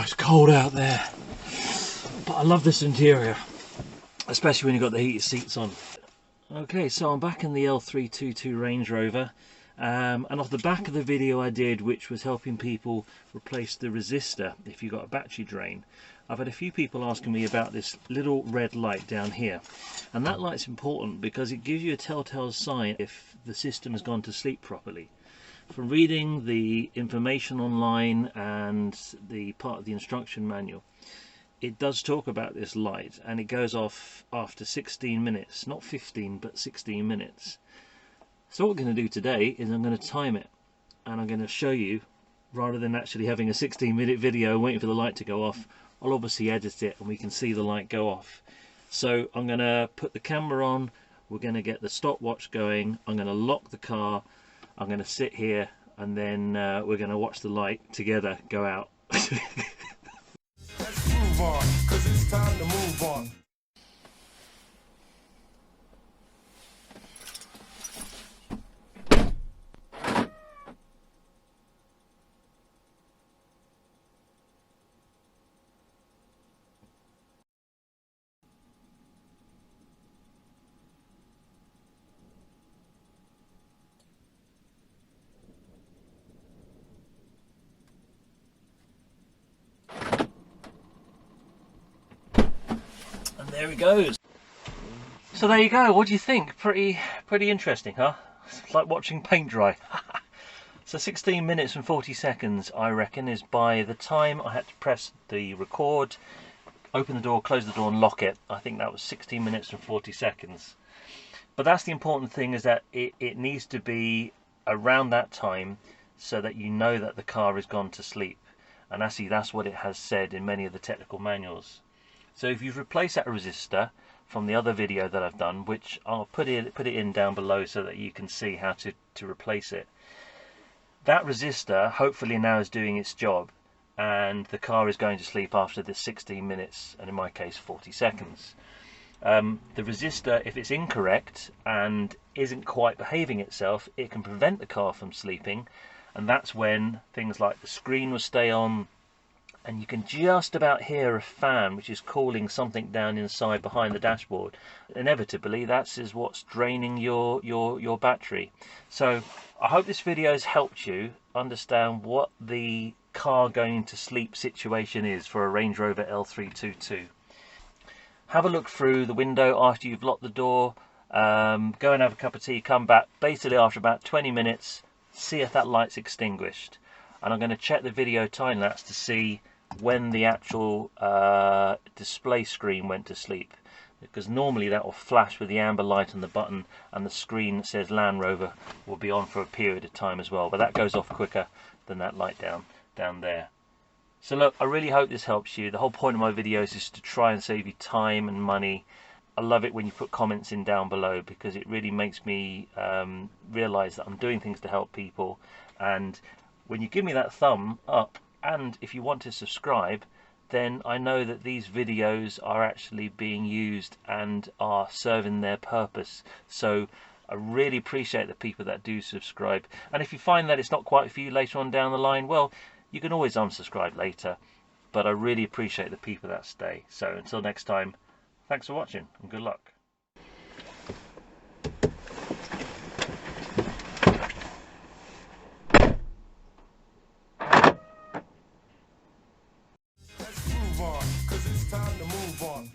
it's cold out there, but I love this interior, especially when you've got the heated seats on. Okay, so I'm back in the L322 Range Rover, and off the back of the video I did, which was helping people replace the resistor if you've got a battery drain, I've had a few people asking me about this little red light down here. And that light's important because it gives you a telltale sign if the system has gone to sleep properly. From reading the information online and the part of the instruction manual, it does talk about this light, and it goes off after 16 minutes, not 15 but 16 minutes. So what we're going to do today is I'm going to time it, and I'm going to show you, rather than actually having a 16-minute video waiting for the light to go off. I'll obviously edit it and we can see the light go off. So I'm going to put the camera on, we're going to get the stopwatch going, I'm going to lock the car, I'm going to sit here, and then we're going to watch the light together go out. Let's move on, 'cause it's time to move on. And there he goes. So there you go. What do you think? Pretty interesting, huh? It's like watching paint dry. So 16 minutes and 40 seconds, I reckon, is by the time I had to press the record, open the door, close the door and lock it. I think that was 16 minutes and 40 seconds. But that's the important thing, is that it needs to be around that time so that you know that the car has gone to sleep. And actually that's what it has said in many of the technical manuals. So if you've replaced that resistor from the other video that I've done, which I'll put it in down below so that you can see how to replace it. That resistor hopefully now is doing its job, and the car is going to sleep after the 16 minutes, and in my case 40 seconds. The resistor, if it's incorrect and isn't quite behaving itself, it can prevent the car from sleeping, and that's when things like the screen will stay on, and you can just about hear a fan which is cooling something down inside behind the dashboard. Inevitably, that is what's draining your battery. So I hope this video has helped you understand what the car going to sleep situation is for a Range Rover L322. Have a look through the window after you've locked the door, go and have a cup of tea, come back basically after about 20 minutes, see if that light's extinguished. And I'm going to check the video time lapse to see when the actual display screen went to sleep, because normally that will flash with the amber light on the button, and the screen that says Land Rover will be on for a period of time as well, but that goes off quicker than that light down there. So look, I really hope this helps you. The whole point of my videos is to try and save you time and money. I love it when you put comments in down below, because it really makes me realise that I'm doing things to help people. And when you give me that thumb up, and if you want to subscribe, then I know that these videos are actually being used and are serving their purpose. So I really appreciate the people that do subscribe. And if you find that it's not quite for you later on down the line, well, you can always unsubscribe later. But I really appreciate the people that stay. So until next time, thanks for watching and good luck. Let's move on, 'cause it's time to move on.